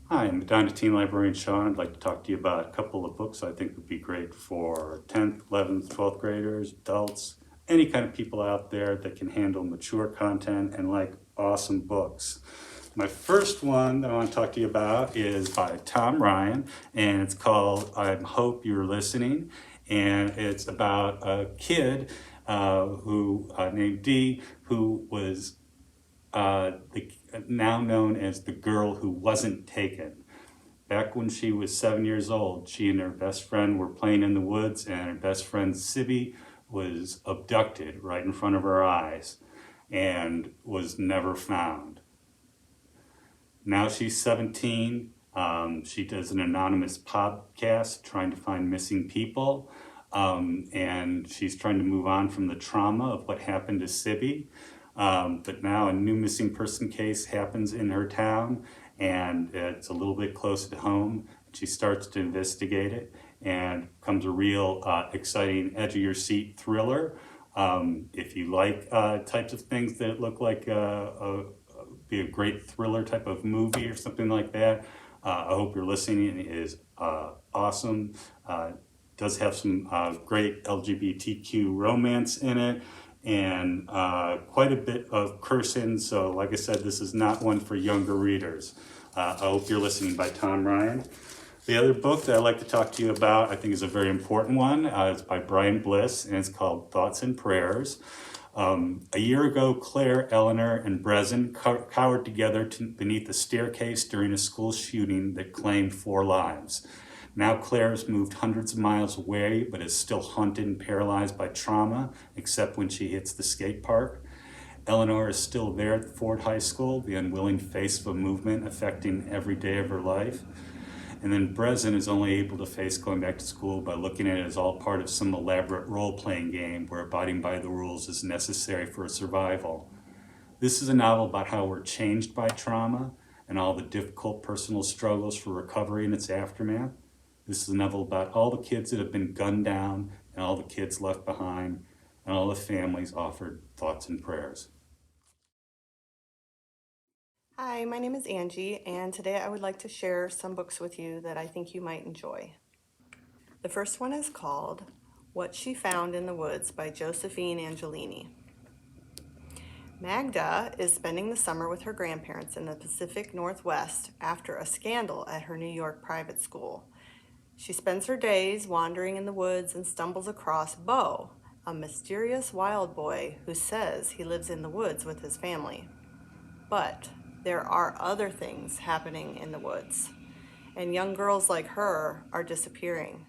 Hi, I'm Medina Librarian Sean. I'd like to talk to you about a couple of books I think would be great for 10th, 11th, 12th graders, adults, any kind of people out there that can handle mature content and like awesome books. My first one that I want to talk to you about is by Tom Ryan, and it's called I Hope You're Listening. And it's about a kid who named Dee, who was now known as the girl who wasn't taken. Back when she was 7 years old, she and her best friend were playing in the woods, and her best friend Sibby was abducted right in front of her eyes and was never found. Now she's 17. She does an anonymous podcast trying to find missing people. And she's trying to move on from the trauma of what happened to Sibby. But now a new missing person case happens in her town, and it's a little bit closer to home. She starts to investigate it, and becomes a real exciting, edge-of-your-seat thriller. If you like types of things that look like be a great thriller type of movie or something like that, I Hope You're Listening is awesome. Does have some great LGBTQ romance in it, and quite a bit of cursing. So like I said, this is not one for younger readers. I Hope You're Listening by Tom Ryan. The other book that I'd like to talk to you about, I think is a very important one. It's by Bryan Bliss, and it's called Thoughts and Prayers. A year ago, Claire, Eleanor, and Brezin cowered together beneath a staircase during a school shooting that claimed 4 lives. Now Claire has moved hundreds of miles away, but is still haunted and paralyzed by trauma, except when she hits the skate park. Eleanor is still there at Ford High School, the unwilling face of a movement affecting every day of her life. And then Brezin is only able to face going back to school by looking at it as all part of some elaborate role-playing game where abiding by the rules is necessary for survival. This is a novel about how we're changed by trauma and all the difficult personal struggles for recovery in its aftermath. This is a novel about all the kids that have been gunned down and all the kids left behind and all the families offered thoughts and prayers. Hi, my name is Angie, and today I would like to share some books with you that I think you might enjoy. The first one is called What She Found in the Woods by Josephine Angelini. Magda is spending the summer with her grandparents in the Pacific Northwest after a scandal at her New York private school. She spends her days wandering in the woods and stumbles across Bo, a mysterious wild boy who says he lives in the woods with his family. But there are other things happening in the woods, and young girls like her are disappearing.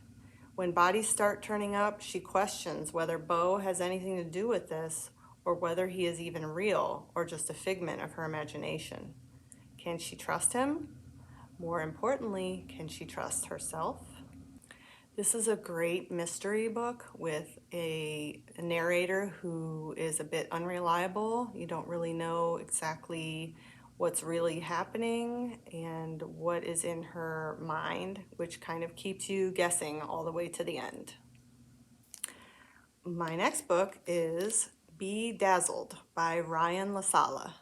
When bodies start turning up, she questions whether Bo has anything to do with this, or whether he is even real or just a figment of her imagination. Can she trust him? More importantly, can she trust herself? This is a great mystery book with a narrator who is a bit unreliable. You don't really know exactly what's really happening and what is in her mind, which kind of keeps you guessing all the way to the end. My next book is Be Dazzled by Ryan Lazala.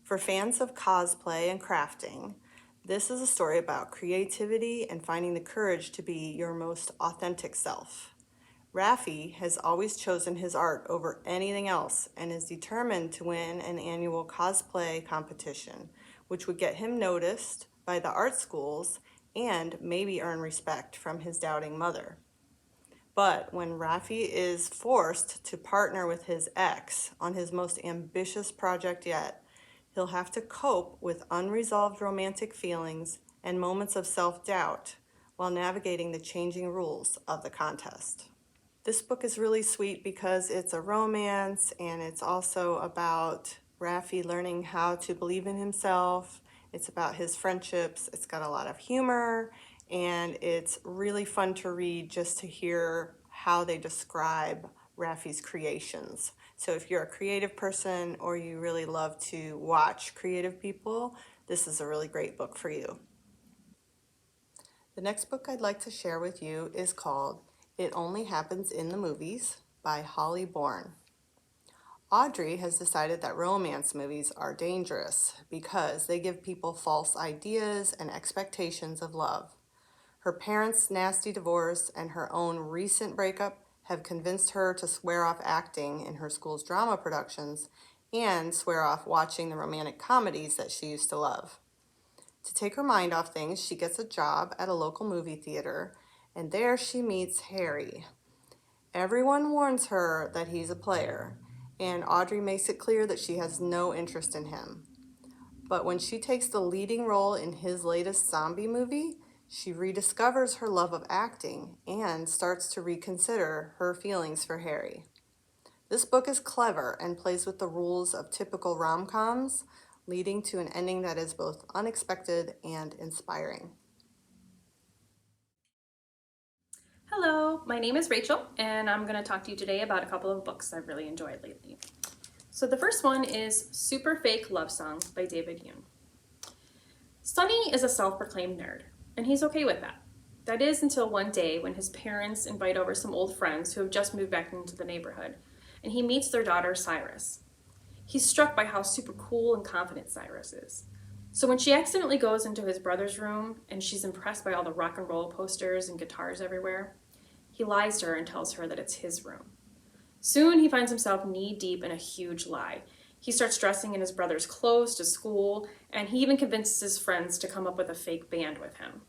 For fans of cosplay and crafting, this is a story about creativity and finding the courage to be your most authentic self. Raffi has always chosen his art over anything else and is determined to win an annual cosplay competition, which would get him noticed by the art schools and maybe earn respect from his doubting mother. But when Raffi is forced to partner with his ex on his most ambitious project yet, he'll have to cope with unresolved romantic feelings and moments of self-doubt while navigating the changing rules of the contest. This book is really sweet because it's a romance, and it's also about Raffi learning how to believe in himself. It's about his friendships. It's got a lot of humor, and it's really fun to read just to hear how they describe Raffi's creations. So if you're a creative person or you really love to watch creative people, this is a really great book for you. The next book I'd like to share with you is called It Only Happens in the Movies by Holly Bourne. Audrey has decided that romance movies are dangerous because they give people false ideas and expectations of love. Her parents' nasty divorce and her own recent breakup have convinced her to swear off acting in her school's drama productions and swear off watching the romantic comedies that she used to love. To take her mind off things, she gets a job at a local movie theater, and there she meets Harry. Everyone warns her that he's a player, and Audrey makes it clear that she has no interest in him. But when she takes the leading role in his latest zombie movie, she rediscovers her love of acting and starts to reconsider her feelings for Harry. This book is clever and plays with the rules of typical rom-coms, leading to an ending that is both unexpected and inspiring. Hello, my name is Rachel, and I'm going to talk to you today about a couple of books I've really enjoyed lately. So the first one is Super Fake Love Song by David Yoon. Sonny is a self-proclaimed nerd, and he's okay with that. That is until one day when his parents invite over some old friends who have just moved back into the neighborhood, and he meets their daughter, Cyrus. He's struck by how super cool and confident Cyrus is. So when she accidentally goes into his brother's room and she's impressed by all the rock and roll posters and guitars everywhere, he lies to her and tells her that it's his room. Soon he finds himself knee-deep in a huge lie. He starts dressing in his brother's clothes to school, and he even convinces his friends to come up with a fake band with him.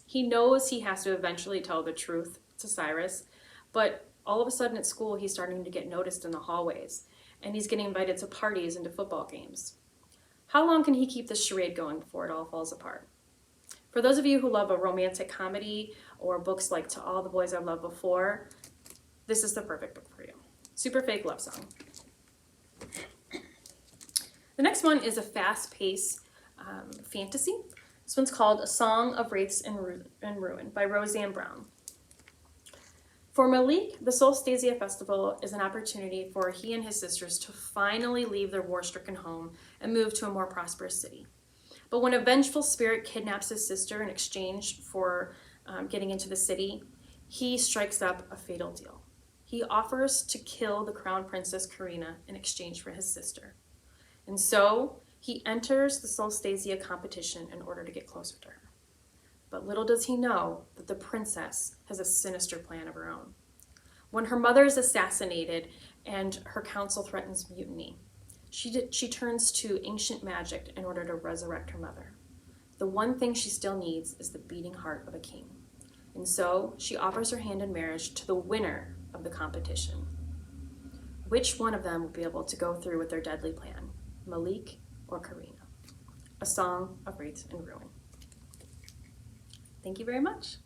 He knows he has to eventually tell the truth to Cyrus, but all of a sudden at school he's starting to get noticed in the hallways, and he's getting invited to parties and to football games. How long can he keep this charade going before it all falls apart? For those of you who love a romantic comedy or books like To All the Boys I've Loved Before, this is the perfect book for you. Super Fake Love Song. The next one is a fast-paced fantasy. This one's called A Song of Wraiths and Ruin by Roseanne Brown. For Malik, the Solstasia Festival is an opportunity for he and his sisters to finally leave their war-stricken home and move to a more prosperous city. But when a vengeful spirit kidnaps his sister in exchange for getting into the city, he strikes up a fatal deal. He offers to kill the crown princess Karina in exchange for his sister. And so he enters the Solstasia competition in order to get closer to her. But little does he know that the princess has a sinister plan of her own. When her mother is assassinated and her council threatens mutiny, she turns to ancient magic in order to resurrect her mother. The one thing she still needs is the beating heart of a king. And so she offers her hand in marriage to the winner of the competition. Which one of them will be able to go through with their deadly plan, Malik or Karina? A Song of Wraith and Ruin. Thank you very much.